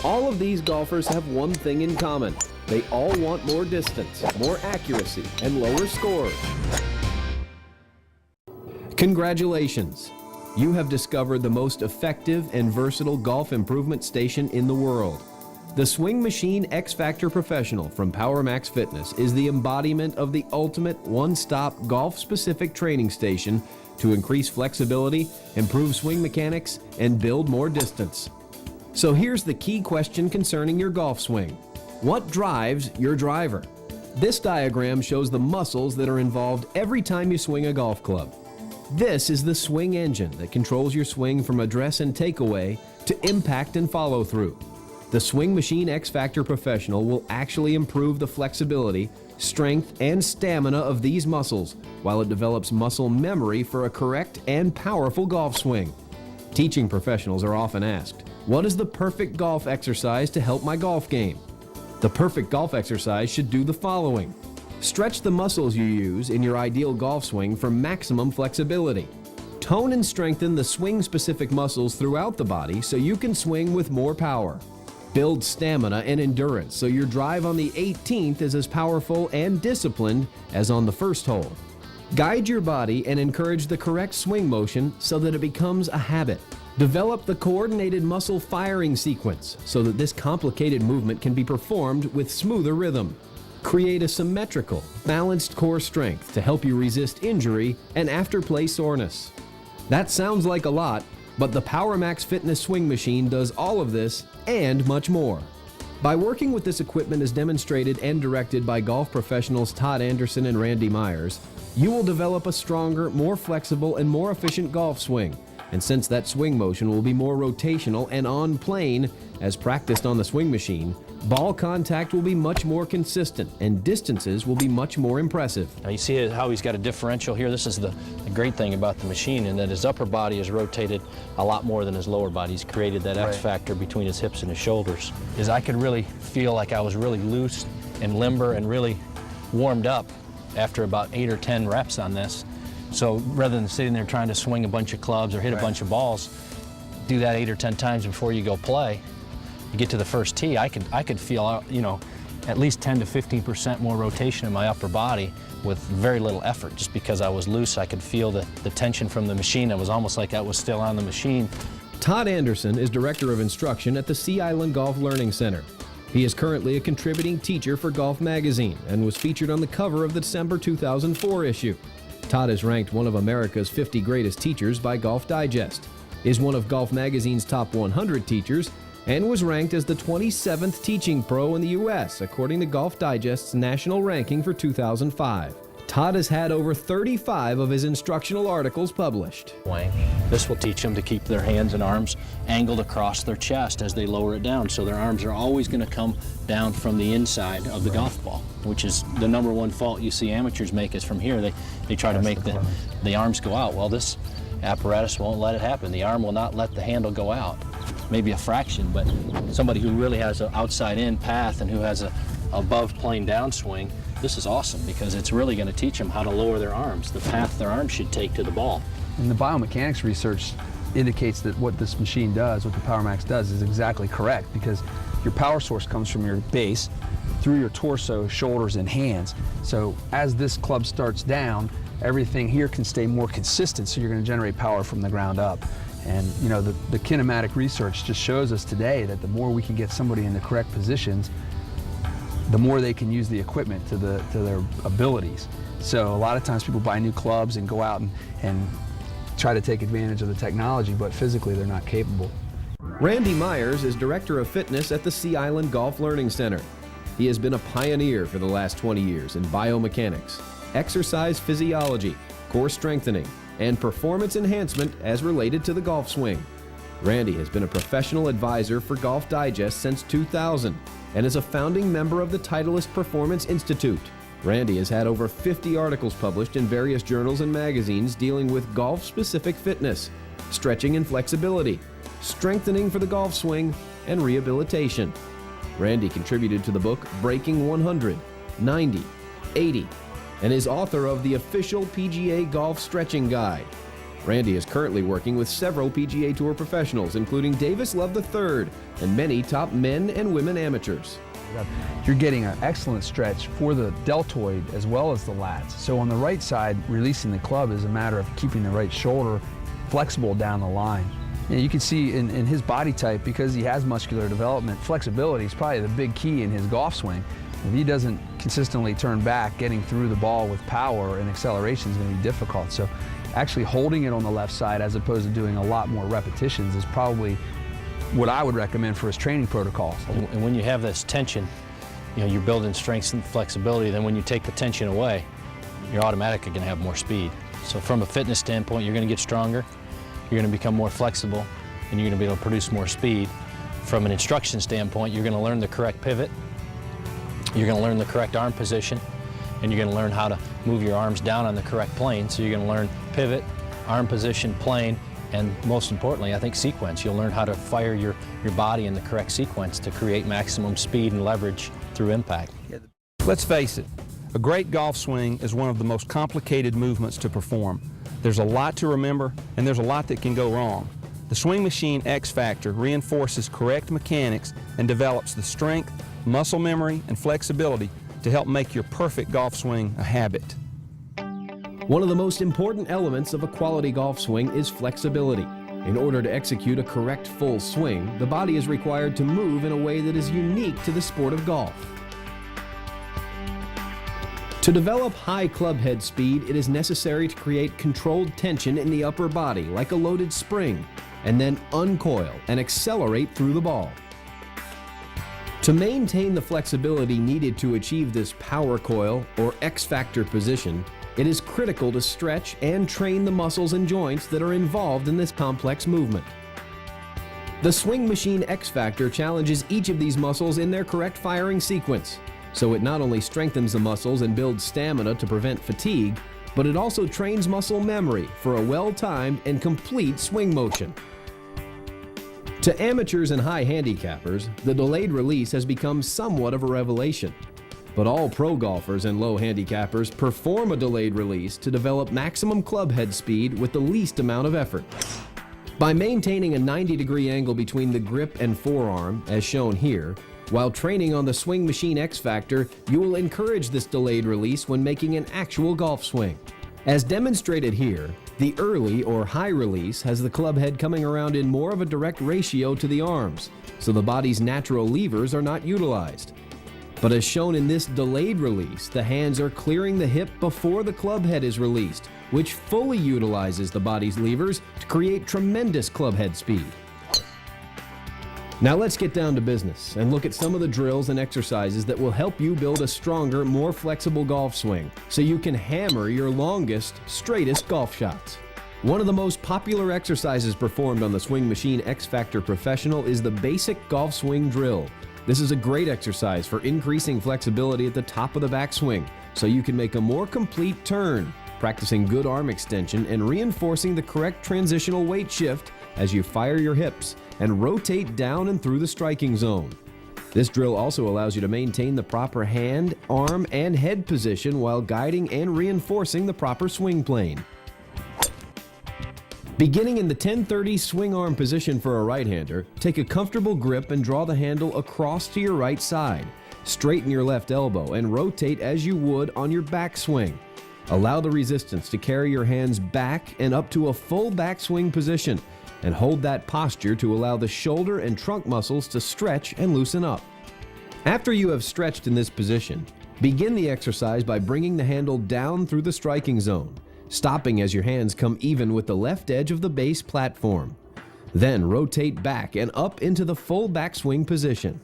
All of these golfers have one thing in common. They all want more distance, more accuracy, and lower scores. Congratulations! You have discovered the most effective and versatile golf improvement station in the world. The Swing Machine X Factor Professional from PowerMax Fitness is the embodiment of the ultimate one-stop golf-specific training station to increase flexibility, improve swing mechanics, and build more distance. So here's the key question concerning your golf swing. What drives your driver? This diagram shows the muscles that are involved every time you swing a golf club. This is the swing engine that controls your swing from address and takeaway to impact and follow through. The Swing Machine X Factor Professional will actually improve the flexibility, strength, and stamina of these muscles while it develops muscle memory for a correct and powerful golf swing. Teaching professionals are often asked, what is the perfect golf exercise to help my golf game? The perfect golf exercise should do the following. Stretch the muscles you use in your ideal golf swing for maximum flexibility. Tone and strengthen the swing-specific muscles throughout the body so you can swing with more power. Build stamina and endurance so your drive on the 18th is as powerful and disciplined as on the first hole. Guide your body and encourage the correct swing motion so that it becomes a habit. Develop the coordinated muscle firing sequence so that this complicated movement can be performed with smoother rhythm. Create a symmetrical, balanced core strength to help you resist injury and after-play soreness. That sounds like a lot, but the PowerMax Fitness Swing Machine does all of this and much more. By working with this equipment as demonstrated and directed by golf professionals Todd Anderson and Randy Myers, you will develop a stronger, more flexible, and more efficient golf swing. And since that swing motion will be more rotational and on plane as practiced on the swing machine, ball contact will be much more consistent and distances will be much more impressive. Now you see how he's got a differential here. This is the great thing about the machine, in that his upper body is rotated a lot more than his lower body. He's created that X factor between his hips and his shoulders. I could really feel like I was really loose and limber and really warmed up after about 8 or 10 reps on this. So rather than sitting there trying to swing a bunch of clubs or hit a bunch of balls, do that 8 or 10 times before you go play. You get to the first tee, I could feel, you know, at least 10 to 15% more rotation in my upper body with very little effort. Just because I was loose, I could feel the tension from the machine. It was almost like I was still on the machine. Todd Anderson is Director of Instruction at the Sea Island Golf Learning Center. He is currently a contributing teacher for Golf Magazine and was featured on the cover of the December 2004 issue. Todd is ranked one of America's 50 greatest teachers by Golf Digest, is one of Golf Magazine's top 100 teachers, and was ranked as the 27th teaching pro in the U.S. according to Golf Digest's national ranking for 2005. Todd has had over 35 of his instructional articles published. This will teach them to keep their hands and arms angled across their chest as they lower it down, so their arms are always going to come down from the inside of the golf ball, which is the #1 fault you see amateurs make, is from here. They try to make the arms go out. Well, this apparatus won't let it happen. The arm will not let the handle go out. Maybe a fraction, but somebody who really has an outside-in path and who has a above plane downswing, this is awesome because it's really going to teach them how to lower their arms, the path their arms should take to the ball. And the biomechanics research indicates that what this machine does, what the PowerMax does, is exactly correct, because your power source comes from your base through your torso, shoulders, and hands. So as this club starts down, everything here can stay more consistent, so you're going to generate power from the ground up. And you know, the kinematic research just shows us today that the more we can get somebody in the correct positions, the more they can use the equipment to their abilities. So a lot of times people buy new clubs and go out and try to take advantage of the technology, but physically they're not capable. Randy Myers is Director of Fitness at the Sea Island Golf Learning Center. He has been a pioneer for the last 20 years in biomechanics, exercise physiology, core strengthening, and performance enhancement as related to the golf swing. Randy has been a professional advisor for Golf Digest since 2000 and is a founding member of the Titleist Performance Institute. Randy has had over 50 articles published in various journals and magazines dealing with golf-specific fitness, stretching and flexibility, strengthening for the golf swing, and rehabilitation. Randy contributed to the book Breaking 100, 90, 80, and is author of the official PGA Golf Stretching Guide. Randy is currently working with several PGA Tour professionals, including Davis Love III and many top men and women amateurs. You're getting an excellent stretch for the deltoid as well as the lats. So on the right side, releasing the club is a matter of keeping the right shoulder flexible down the line. And you can see in his body type, because he has muscular development, flexibility is probably the big key in his golf swing. If he doesn't consistently turn back, getting through the ball with power and acceleration is going to be difficult. So actually holding it on the left side as opposed to doing a lot more repetitions is probably what I would recommend for his training protocols. And when you have this tension, you're building strength and flexibility. Then when you take the tension away, you're automatically going to have more speed. So from a fitness standpoint, you're going to get stronger, you're going to become more flexible, and you're going to be able to produce more speed. From an instruction standpoint, you're going to learn the correct pivot, you're going to learn the correct arm position, and you're going to learn how to move your arms down on the correct plane. So you're going to learn pivot, arm position, plane, and most importantly, I think sequence. You'll learn how to fire your body in the correct sequence to create maximum speed and leverage through impact. Let's face it, a great golf swing is one of the most complicated movements to perform. There's a lot to remember, and there's a lot that can go wrong. The Swing Machine X Factor reinforces correct mechanics and develops the strength, muscle memory, and flexibility to help make your perfect golf swing a habit. One of the most important elements of a quality golf swing is flexibility. In order to execute a correct full swing, the body is required to move in a way that is unique to the sport of golf. To develop high club head speed, it is necessary to create controlled tension in the upper body like a loaded spring, and then uncoil and accelerate through the ball. To maintain the flexibility needed to achieve this power coil or X-Factor position, it is critical to stretch and train the muscles and joints that are involved in this complex movement. The Swing Machine X-Factor challenges each of these muscles in their correct firing sequence, so it not only strengthens the muscles and builds stamina to prevent fatigue, but it also trains muscle memory for a well-timed and complete swing motion. To amateurs and high handicappers, the delayed release has become somewhat of a revelation. But all pro golfers and low handicappers perform a delayed release to develop maximum club head speed with the least amount of effort. By maintaining a 90-degree angle between the grip and forearm, as shown here, while training on the Swing Machine X Factor, you will encourage this delayed release when making an actual golf swing. As demonstrated here, the early or high release has the club head coming around in more of a direct ratio to the arms, so the body's natural levers are not utilized. But as shown in this delayed release, the hands are clearing the hip before the club head is released, which fully utilizes the body's levers to create tremendous club head speed. Now let's get down to business and look at some of the drills and exercises that will help you build a stronger, more flexible golf swing so you can hammer your longest, straightest golf shots. One of the most popular exercises performed on the Swing Machine X Factor Professional is the basic golf swing drill. This is a great exercise for increasing flexibility at the top of the backswing so you can make a more complete turn, practicing good arm extension and reinforcing the correct transitional weight shift as you fire your hips and rotate down and through the striking zone. This drill also allows you to maintain the proper hand, arm, and head position while guiding and reinforcing the proper swing plane. Beginning in the 10-30 swing arm position for a right-hander, take a comfortable grip and draw the handle across to your right side. Straighten your left elbow and rotate as you would on your backswing. Allow the resistance to carry your hands back and up to a full backswing position, and hold that posture to allow the shoulder and trunk muscles to stretch and loosen up. After you have stretched in this position, begin the exercise by bringing the handle down through the striking zone, stopping as your hands come even with the left edge of the base platform. Then rotate back and up into the full backswing position.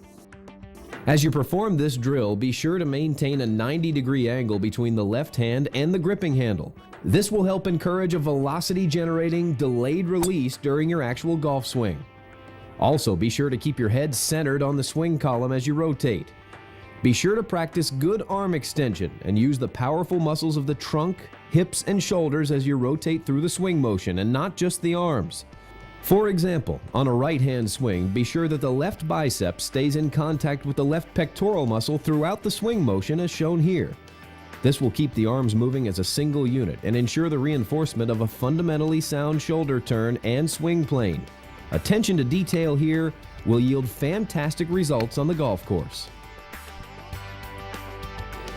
As you perform this drill, be sure to maintain a 90-degree angle between the left hand and the gripping handle. This will help encourage a velocity-generating delayed release during your actual golf swing. Also, be sure to keep your head centered on the swing column as you rotate. Be sure to practice good arm extension and use the powerful muscles of the trunk, hips, and shoulders as you rotate through the swing motion and not just the arms. For example, on a right-hand swing, be sure that the left bicep stays in contact with the left pectoral muscle throughout the swing motion as shown here. This will keep the arms moving as a single unit and ensure the reinforcement of a fundamentally sound shoulder turn and swing plane. Attention to detail here will yield fantastic results on the golf course.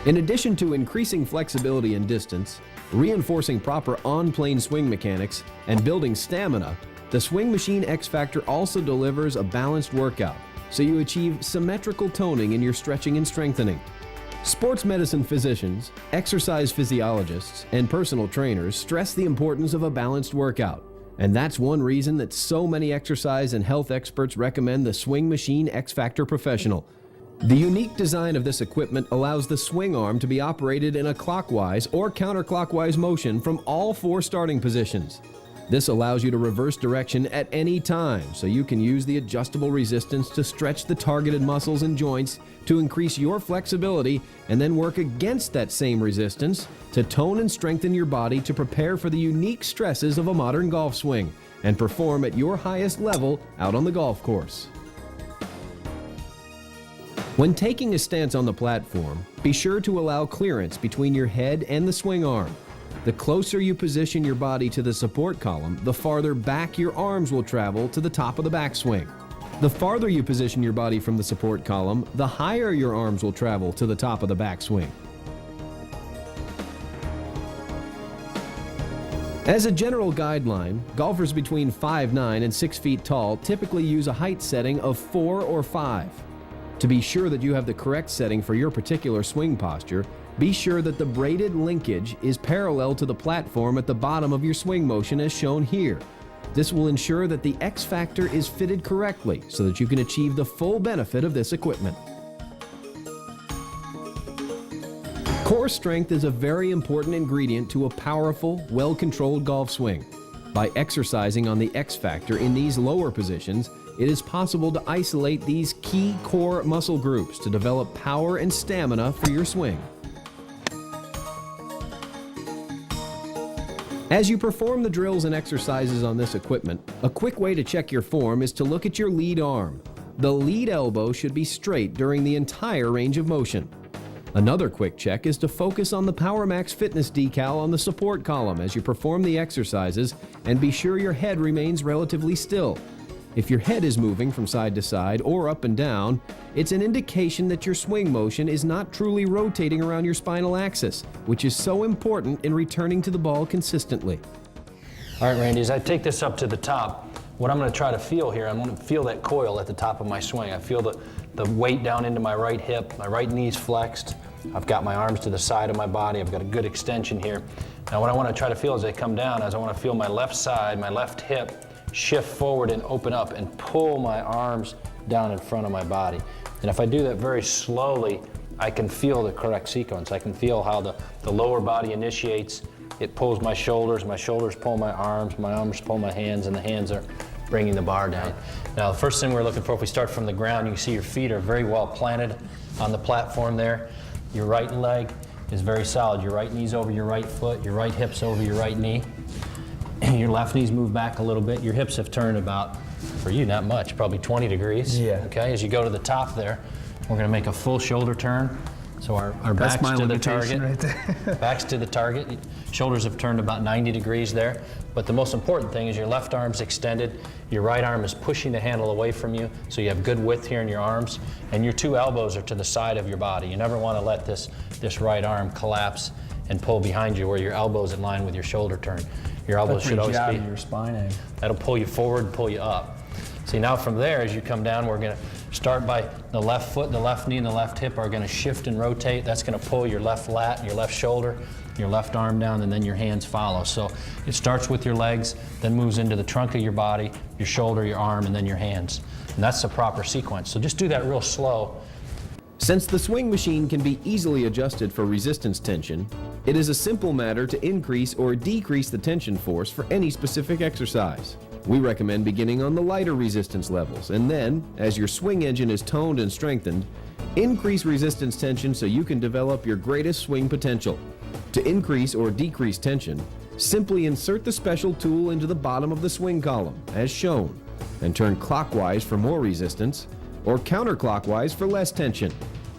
In addition to increasing flexibility and distance, reinforcing proper on-plane swing mechanics, and building stamina, the Swing Machine X Factor also delivers a balanced workout, so you achieve symmetrical toning in your stretching and strengthening. Sports medicine physicians, exercise physiologists, and personal trainers stress the importance of a balanced workout, and that's one reason that so many exercise and health experts recommend the Swing Machine X Factor Professional. The unique design of this equipment allows the swing arm to be operated in a clockwise or counterclockwise motion from all 4 starting positions. This allows you to reverse direction at any time, so you can use the adjustable resistance to stretch the targeted muscles and joints to increase your flexibility, and then work against that same resistance to tone and strengthen your body to prepare for the unique stresses of a modern golf swing and perform at your highest level out on the golf course. When taking a stance on the platform, be sure to allow clearance between your head and the swing arm. The closer you position your body to the support column, the farther back your arms will travel to the top of the backswing. The farther you position your body from the support column, the higher your arms will travel to the top of the backswing. As a general guideline, golfers between 5'9" and 6 feet tall typically use a height setting of 4 or 5. To be sure that you have the correct setting for your particular swing posture, be sure that the braided linkage is parallel to the platform at the bottom of your swing motion as shown here. This will ensure that the X Factor is fitted correctly so that you can achieve the full benefit of this equipment. Core strength is a very important ingredient to a powerful, well-controlled golf swing. By exercising on the X Factor in these lower positions, it is possible to isolate these key core muscle groups to develop power and stamina for your swing. As you perform the drills and exercises on this equipment, a quick way to check your form is to look at your lead arm. The lead elbow should be straight during the entire range of motion. Another quick check is to focus on the PowerMax Fitness decal on the support column as you perform the exercises, and be sure your head remains relatively still. If your head is moving from side to side or up and down, it's an indication that your swing motion is not truly rotating around your spinal axis, which is so important in returning to the ball consistently. All right, Randy, as I take this up to the top, what I'm going to try to feel here, I'm going to feel that coil at the top of my swing. I feel the weight down into my right hip, my right knee's flexed. I've got my arms to the side of my body. I've got a good extension here. Now what I want to try to feel as I come down is I want to feel my left side, my left hip, shift forward and open up and pull my arms down in front of my body. And if I do that very slowly, I can feel the correct sequence. I can feel how the lower body initiates. It pulls my shoulders pull my arms pull my hands, and the hands are bringing the bar down. Now the first thing we're looking for, if we start from the ground, you can see your feet are very well planted on the platform there. Your right leg is very solid. Your right knee's over your right foot, your right hip's over your right knee. Your left knee's moved back a little bit. Your hips have turned about, for you, not much, probably 20 degrees. Yeah. Okay, as you go to the top there, we're gonna make a full shoulder turn. So our back's to the target. Right there. Back's to the target. Shoulders have turned about 90 degrees there. But the most important thing is your left arm's extended. Your right arm is pushing the handle away from you, so you have good width here in your arms. And your 2 elbows are to the side of your body. You never want to let this right arm collapse and pull behind you where your elbow's in line with your shoulder turn. Your elbows should always be. Your spine angle. That'll pull you forward and pull you up. See, now from there, as you come down, we're going to start by the left foot, the left knee, and the left hip are going to shift and rotate. That's going to pull your left lat, your left shoulder, your left arm down, and then your hands follow. So it starts with your legs, then moves into the trunk of your body, your shoulder, your arm, and then your hands. And that's the proper sequence. So just do that real slow. Since the swing machine can be easily adjusted for resistance tension, it is a simple matter to increase or decrease the tension force for any specific exercise. We recommend beginning on the lighter resistance levels, and then, as your swing engine is toned and strengthened, increase resistance tension so you can develop your greatest swing potential. To increase or decrease tension, simply insert the special tool into the bottom of the swing column, as shown, and turn clockwise for more resistance, or counterclockwise for less tension.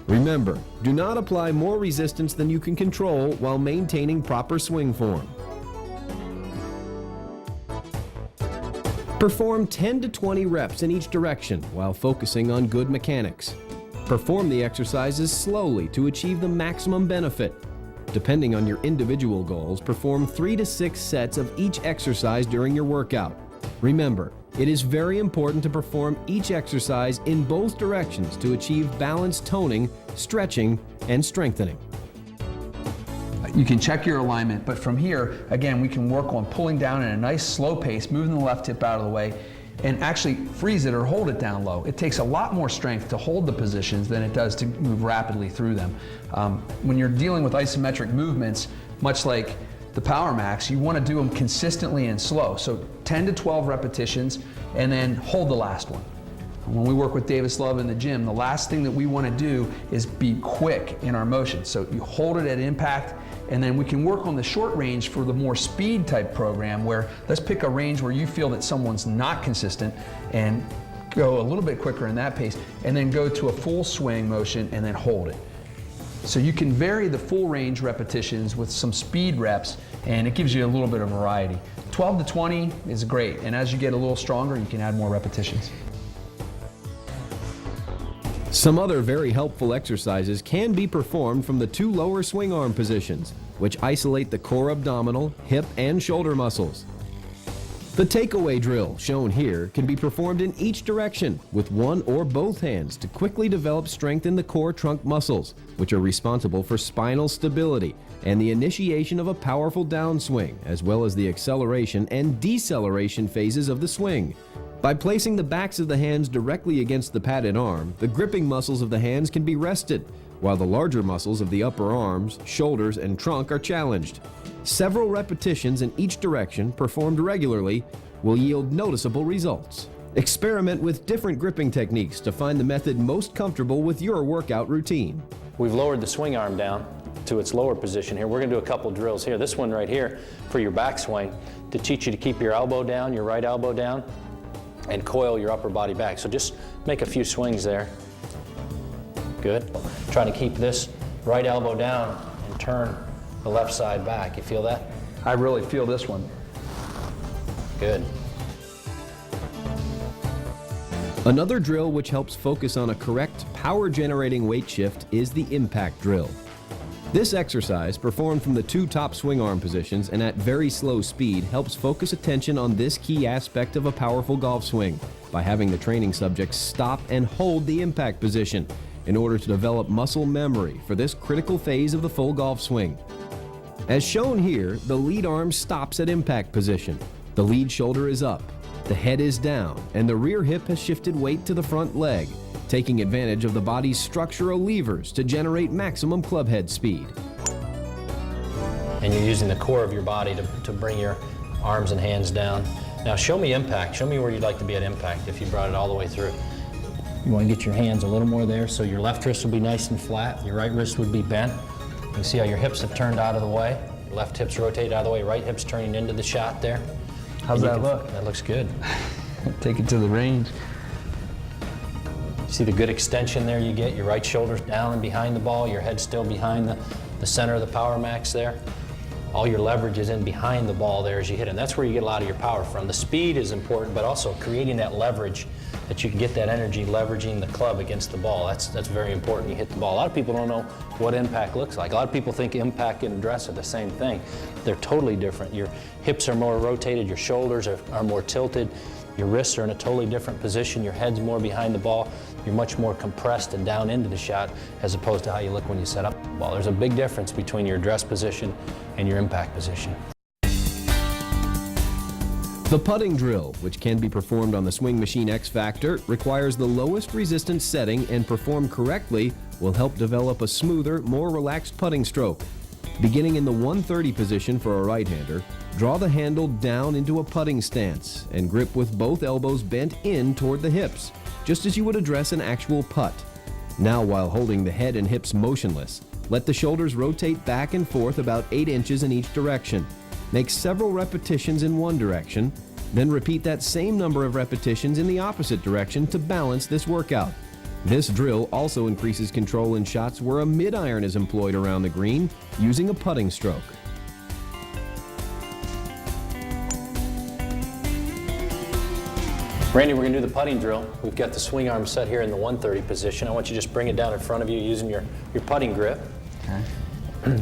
Remember, do not apply more resistance than you can control while maintaining proper swing form. Perform 10 to 20 reps in each direction while focusing on good mechanics. Perform the exercises slowly to achieve the maximum benefit. Depending on your individual goals, perform 3 to 6 sets of each exercise during your workout. Remember, it is very important to perform each exercise in both directions to achieve balanced toning, stretching, and strengthening. You can check your alignment, but from here, again, we can work on pulling down in a nice slow pace, moving the left hip out of the way, and actually freeze it or hold it down low. It takes a lot more strength to hold the positions than it does to move rapidly through them. When you're dealing with isometric movements, much like the Power Max, you want to do them consistently and slow. So 10 to 12 repetitions, and then hold the last one. When we work with Davis Love in the gym, the last thing that we want to do is be quick in our motion. So you hold it at impact, and then we can work on the short range for the more speed type program, where let's pick a range where you feel that someone's not consistent and go a little bit quicker in that pace, and then go to a full swing motion and then hold it. So you can vary the full range repetitions with some speed reps, and it gives you a little bit of variety. 12 to 20 is great, and as you get a little stronger, you can add more repetitions. Some other very helpful exercises can be performed from the 2 lower swing arm positions, which isolate the core abdominal, hip, and shoulder muscles. The takeaway drill, shown here, can be performed in each direction with one or both hands to quickly develop strength in the core trunk muscles, which are responsible for spinal stability and the initiation of a powerful downswing, as well as the acceleration and deceleration phases of the swing. By placing the backs of the hands directly against the padded arm, the gripping muscles of the hands can be rested, while the larger muscles of the upper arms, shoulders, and trunk are challenged. Several repetitions in each direction, performed regularly, will yield noticeable results. Experiment with different gripping techniques to find the method most comfortable with your workout routine. We've lowered the swing arm down to its lower position here. We're going to do a couple drills here. This one right here for your backswing to teach you to keep your elbow down, your right elbow down, and coil your upper body back. So just make a few swings there. Good. Trying to keep this right elbow down and turn the left side back. You feel that? I really feel this one. Good. Another drill which helps focus on a correct power-generating weight shift is the impact drill. This exercise, performed from the 2 top swing arm positions and at very slow speed, helps focus attention on this key aspect of a powerful golf swing by having the training subjects stop and hold the impact position in order to develop muscle memory for this critical phase of the full golf swing. As shown here, the lead arm stops at impact position. The lead shoulder is up, the head is down, and the rear hip has shifted weight to the front leg, taking advantage of the body's structural levers to generate maximum club head speed. And you're using the core of your body to bring your arms and hands down. Now show me impact. Show me where you'd like to be at impact if you brought it all the way through. You want to get your hands a little more there, so your left wrist will be nice and flat, your right wrist would be bent. You can see how your hips have turned out of the way. Your left hip's rotated out of the way, right hip's turning into the shot there. How's that look? That looks good. Take it to the range. See the good extension there you get? Your right shoulder's down and behind the ball, your head's still behind the center of the Power Max there. All your leverage is in behind the ball there as you hit it. And that's where you get a lot of your power from. The speed is important, but also creating that leverage, that you can get that energy leveraging the club against the ball. That's very important. You hit the ball. A lot of people don't know what impact looks like. A lot of people think impact and address are the same thing. They're totally different. Your hips are more rotated, your shoulders are more tilted, your wrists are in a totally different position, your head's more behind the ball, you're much more compressed and down into the shot as opposed to how you look when you set up the ball. There's a big difference between your address position and your impact position. The putting drill, which can be performed on the Swing Machine X Factor, requires the lowest resistance setting, and performed correctly will help develop a smoother, more relaxed putting stroke. Beginning in the 130 position for a right-hander, draw the handle down into a putting stance and grip with both elbows bent in toward the hips, just as you would address an actual putt. Now, while holding the head and hips motionless, let the shoulders rotate back and forth about 8 inches in each direction. Make several repetitions in one direction, then repeat that same number of repetitions in the opposite direction to balance this workout. This drill also increases control in shots where a mid-iron is employed around the green using a putting stroke. Randy, we're going to do the putting drill. We've got the swing arm set here in the 130 position. I want you to just bring it down in front of you using your putting grip. Okay.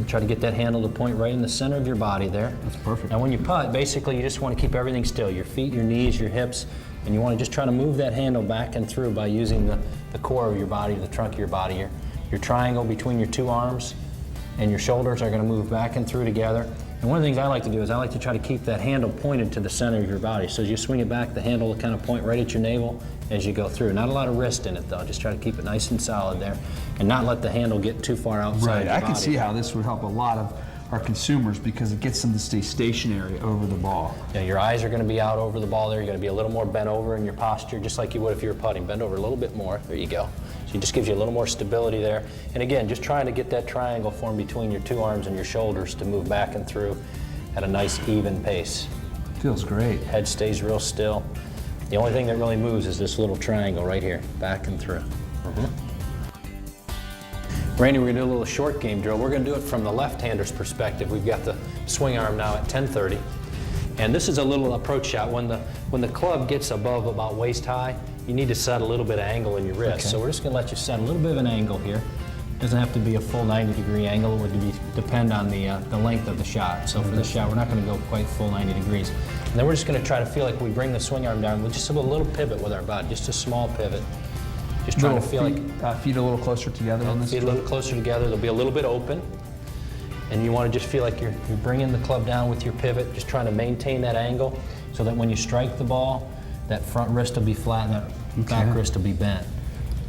Try to get that handle to point right in the center of your body there. That's perfect. Now when you putt, basically you just want to keep everything still. Your feet, your knees, your hips, and you want to just try to move that handle back and through by using the core of your body, the trunk of your body. Your triangle between your two arms and your shoulders are going to move back and through together. And one of the things I like to do is I like to try to keep that handle pointed to the center of your body. So as you swing it back, the handle will kind of point right at your navel as you go through. Not a lot of wrist in it though, just try to keep it nice and solid there and not let the handle get too far outside Right, your I body. can see how this would help a lot of our consumers because it gets them to stay stationary over the ball. Yeah, your eyes are going to be out over the ball there. You're going to be a little more bent over in your posture, just like you would if you were putting. Bend over a little bit more. There you go. So it just gives you a little more stability there. And again, just trying to get that triangle formed between your two arms and your shoulders to move back and through at a nice even pace. Feels great. Head stays real still. The only thing that really moves is this little triangle right here, back and through. Randy, we're going to do a little short game drill. We're going to do it from the left-hander's perspective. We've got the swing arm now at 1030. And this is a little approach shot. When the club gets above about waist high, you need to set a little bit of angle in your wrist. Okay. So we're just going to let you set a little bit of an angle here. It doesn't have to be a full 90-degree angle. It would depend on the length of the shot. So for this shot, we're not going to go quite full 90 degrees. And then we're just going to try to feel like we bring the swing arm down with just a little pivot with our body, just a small pivot. Just trying to feel like feet a little closer together on this. feet a little closer together. They'll be a little bit open. And you want to just feel like you're bringing the club down with your pivot, just trying to maintain that angle so that when you strike the ball, that front wrist will be flat and that back wrist will be bent.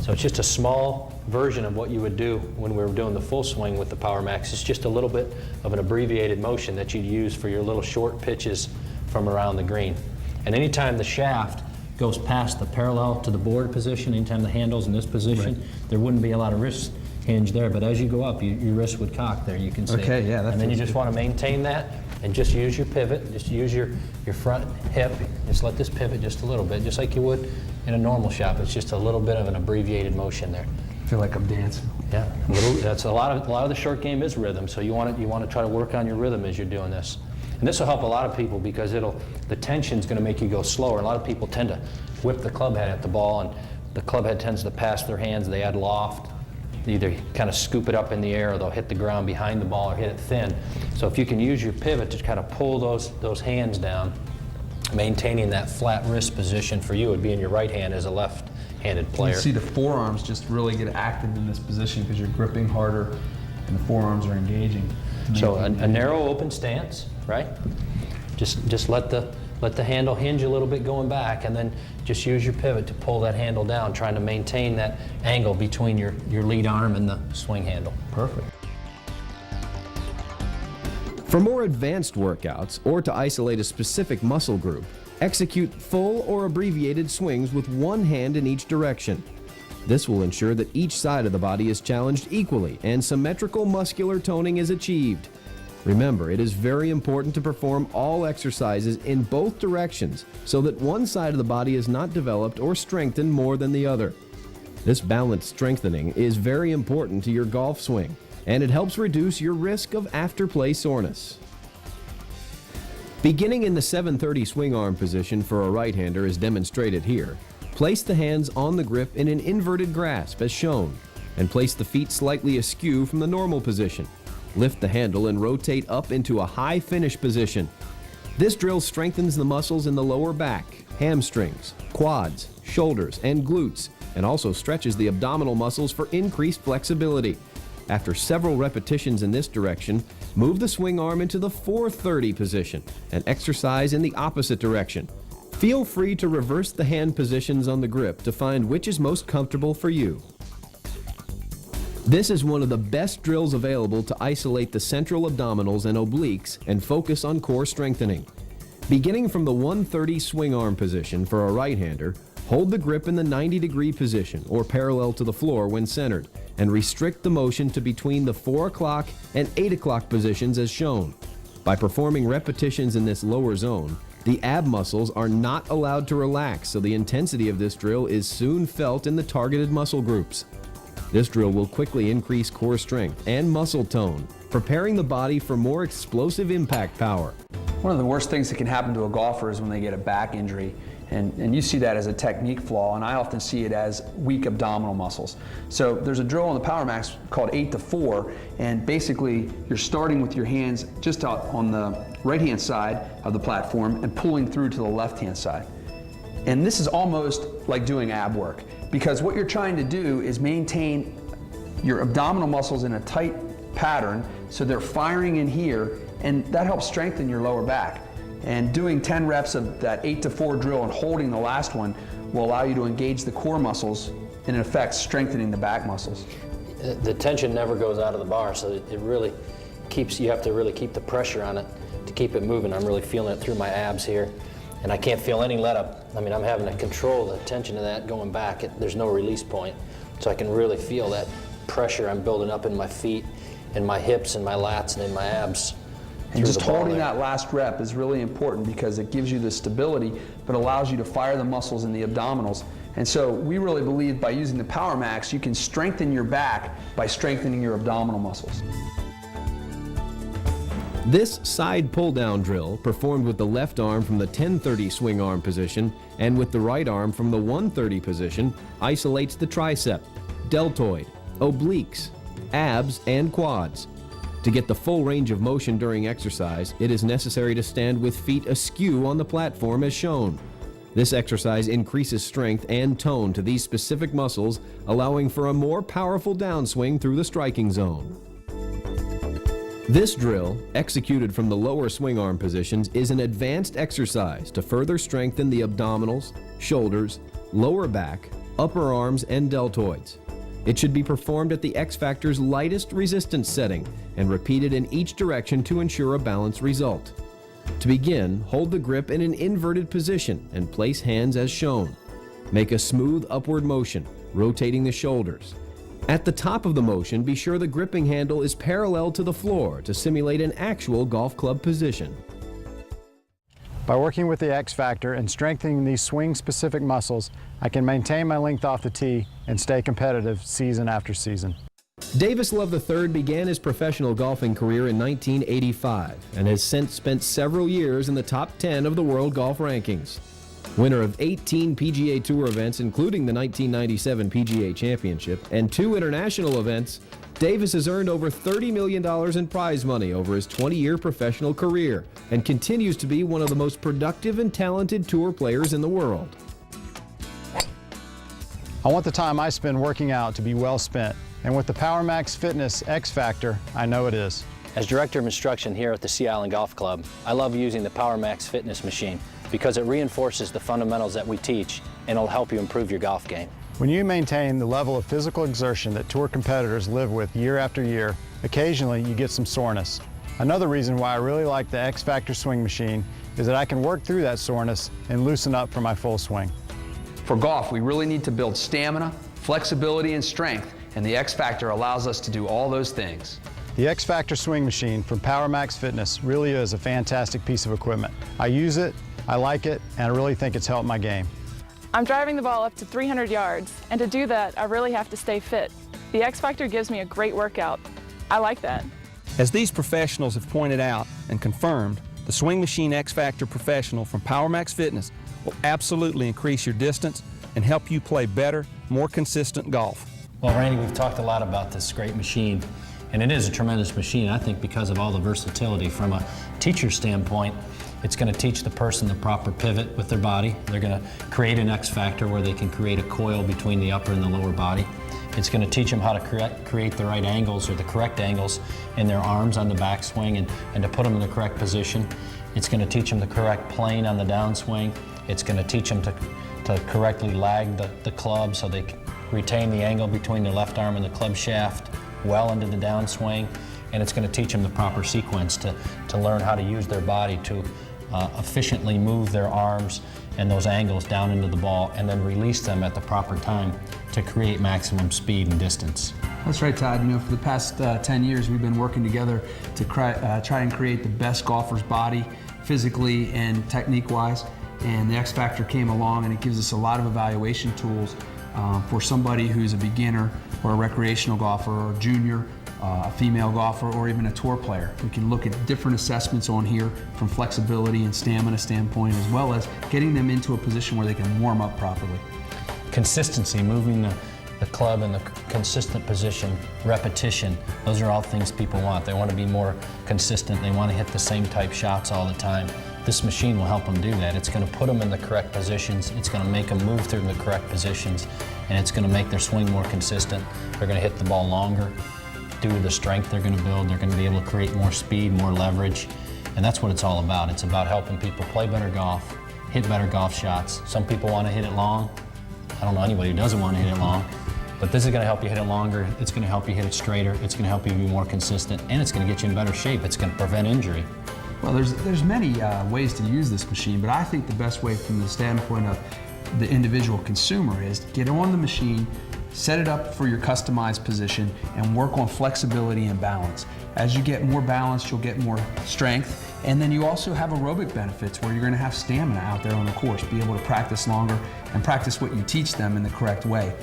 So it's just a small version of what you would do when we were doing the full swing with the Power Max. It's just a little bit of an abbreviated motion that you'd use for your little short pitches from around the green. And anytime the shaft goes past the parallel to the board position, anytime the handle's in this position, there wouldn't be a lot of wrist hinge there, but as you go up, your wrist would cock there, you can see. Okay, yeah, that and then you feels just want to maintain that and just use your pivot, just use your front hip, just let this pivot just a little bit, just like you would in a normal shot. It's just a little bit of an abbreviated motion there. I feel like I'm dancing. Yeah, that's a lot of the short game is rhythm, so you want to try to work on your rhythm as you're doing this. And this will help a lot of people because the tension's going to make you go slower. A lot of people tend to whip the club head at the ball, and the club head tends to pass their hands. They add loft. They either kind of scoop it up in the air, or they'll hit the ground behind the ball or hit it thin. So if you can use your pivot to kind of pull those hands down, maintaining that flat wrist position for you would be in your right hand as a left-handed player. You see the forearms just really get active in this position because you're gripping harder and the forearms are engaging. So a narrow open stance, right? Just let the handle hinge a little bit going back, and then just use your pivot to pull that handle down, trying to maintain that angle between your lead arm and the swing handle. Perfect. For more advanced workouts or to isolate a specific muscle group, execute full or abbreviated swings with one hand in each direction. This will ensure that each side of the body is challenged equally and symmetrical muscular toning is achieved. Remember, it is very important to perform all exercises in both directions so that one side of the body is not developed or strengthened more than the other. This balanced strengthening is very important to your golf swing, and it helps reduce your risk of after-play soreness. Beginning in the 730 swing arm position for a right-hander as demonstrated here, place the hands on the grip in an inverted grasp as shown, and place the feet slightly askew from the normal position. Lift the handle and rotate up into a high finish position. This drill strengthens the muscles in the lower back, hamstrings, quads, shoulders, and glutes, and also stretches the abdominal muscles for increased flexibility. After several repetitions in this direction, move the swing arm into the 430 position and exercise in the opposite direction. Feel free to reverse the hand positions on the grip to find which is most comfortable for you. This is one of the best drills available to isolate the central abdominals and obliques and focus on core strengthening. Beginning from the 130 swing arm position for a right-hander, hold the grip in the 90-degree position or parallel to the floor when centered, and restrict the motion to between the 4 o'clock and 8 o'clock positions as shown. By performing repetitions in this lower zone, The ab muscles are not allowed to relax, so the intensity of this drill is soon felt in the targeted muscle groups. This drill will quickly increase core strength and muscle tone, preparing the body for more explosive impact power. One of the worst things that can happen to a golfer is when they get a back injury. And you see that as a technique flaw, and I often see it as weak abdominal muscles. So there's a drill on the PowerMax called 8-4, and basically you're starting with your hands just out on the right-hand side of the platform and pulling through to the left-hand side. And this is almost like doing ab work, because what you're trying to do is maintain your abdominal muscles in a tight pattern so they're firing in here, and that helps strengthen your lower back. And doing 10 reps of that 8-4 drill and holding the last one will allow you to engage the core muscles and in effect strengthening the back muscles. The tension never goes out of the bar, so it really keeps, you have to really keep the pressure on it to keep it moving. I'm really feeling it through my abs here, and I can't feel any let up. I mean, I'm having to control the tension of that going back. There's no release point, so I can really feel that pressure I'm building up in my feet and my hips and my lats and in my abs. And just holding that last rep is really important because it gives you the stability, but allows you to fire the muscles in the abdominals. And so we really believe by using the PowerMax, you can strengthen your back by strengthening your abdominal muscles. This side pull-down drill, performed with the left arm from the 10-30 swing arm position and with the right arm from the 1-30 position, isolates the tricep, deltoid, obliques, abs, and quads. To get the full range of motion during exercise, it is necessary to stand with feet askew on the platform as shown. This exercise increases strength and tone to these specific muscles, allowing for a more powerful downswing through the striking zone. This drill, executed from the lower swing arm positions, is an advanced exercise to further strengthen the abdominals, shoulders, lower back, upper arms, and deltoids. It should be performed at the X Factor's lightest resistance setting and repeated in each direction to ensure a balanced result. To begin, hold the grip in an inverted position and place hands as shown. Make a smooth upward motion, rotating the shoulders. At the top of the motion, be sure the gripping handle is parallel to the floor to simulate an actual golf club position. By working with the X Factor and strengthening these swing-specific muscles, I can maintain my length off the tee and stay competitive season after season. Davis Love III began his professional golfing career in 1985 and has since spent several years in the top 10 of the world golf rankings. Winner of 18 PGA Tour events, including the 1997 PGA Championship, and 2 international events, Davis has earned over $30 million in prize money over his 20-year professional career and continues to be one of the most productive and talented tour players in the world. I want the time I spend working out to be well spent, and with the PowerMax Fitness X Factor, I know it is. As Director of Instruction here at the Sea Island Golf Club, I love using the PowerMax Fitness machine because it reinforces the fundamentals that we teach and it'll help you improve your golf game. When you maintain the level of physical exertion that tour competitors live with year after year, occasionally you get some soreness. Another reason why I really like the X Factor swing machine is that I can work through that soreness and loosen up for my full swing. For golf, we really need to build stamina, flexibility, and strength, and the X Factor allows us to do all those things. The X Factor swing machine from PowerMax Fitness really is a fantastic piece of equipment. I use it, I like it, and I really think it's helped my game. I'm driving the ball up to 300 yards, and to do that, I really have to stay fit. The X Factor gives me a great workout. I like that. As these professionals have pointed out and confirmed, the Swing Machine X Factor Professional from PowerMax Fitness will absolutely increase your distance and help you play better, more consistent golf. Well, Randy, we've talked a lot about this great machine, and it is a tremendous machine, I think, because of all the versatility. From a teacher standpoint, it's going to teach the person the proper pivot with their body. They're going to create an X Factor where they can create a coil between the upper and the lower body. It's going to teach them how to create the right angles or the correct angles in their arms on the backswing and to put them in the correct position. It's going to teach them the correct plane on the downswing. It's going to teach them to correctly lag the club so they can retain the angle between the left arm and the club shaft well into the downswing. And it's going to teach them the proper sequence to learn how to use their body to efficiently move their arms and those angles down into the ball and then release them at the proper time to create maximum speed and distance. That's right, Todd. You know, for the past 10 years, we've been working together to try and create the best golfer's body physically and technique-wise. And the X Factor came along and it gives us a lot of evaluation tools for somebody who's a beginner or a recreational golfer or a junior, a female golfer, or even a tour player. We can look at different assessments on here from flexibility and stamina standpoint, as well as getting them into a position where they can warm up properly. Consistency, moving the club in the consistent position, repetition, those are all things people want. They want to be more consistent. They want to hit the same type shots all the time. This machine will help them do that. It's going to put them in the correct positions. It's going to make them move through the correct positions, and it's going to make their swing more consistent. They're going to hit the ball longer. Due to the strength they're going to build, they're going to be able to create more speed, more leverage, and that's what it's all about. It's about helping people play better golf, hit better golf shots. Some people want to hit it long. I don't know anybody who doesn't want to hit it long, but this is going to help you hit it longer. It's going to help you hit it straighter. It's going to help you be more consistent, and it's going to get you in better shape. It's going to prevent injury. Well, there's many ways to use this machine, but I think the best way from the standpoint of the individual consumer is to get on the machine, set it up for your customized position, and work on flexibility and balance. As you get more balance, you'll get more strength, and then you also have aerobic benefits where you're going to have stamina out there on the course, be able to practice longer and practice what you teach them in the correct way.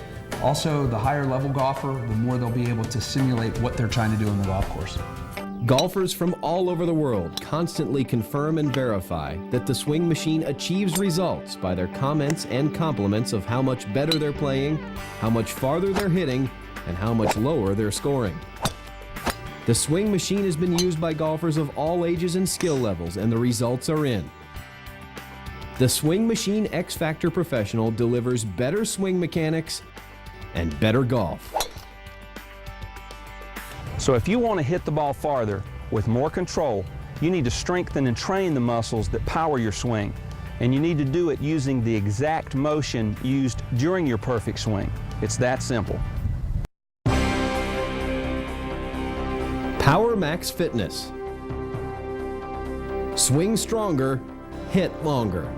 Also, the higher level golfer, the more they'll be able to simulate what they're trying to do on the golf course. Golfers from all over the world constantly confirm and verify that the swing machine achieves results by their comments and compliments of how much better they're playing, how much farther they're hitting, and how much lower they're scoring. The swing machine has been used by golfers of all ages and skill levels, and the results are in. The Swing Machine X Factor Professional delivers better swing mechanics and better golf. So if you want to hit the ball farther with more control, you need to strengthen and train the muscles that power your swing. And you need to do it using the exact motion used during your perfect swing. It's that simple. Power Max Fitness. Swing stronger, hit longer.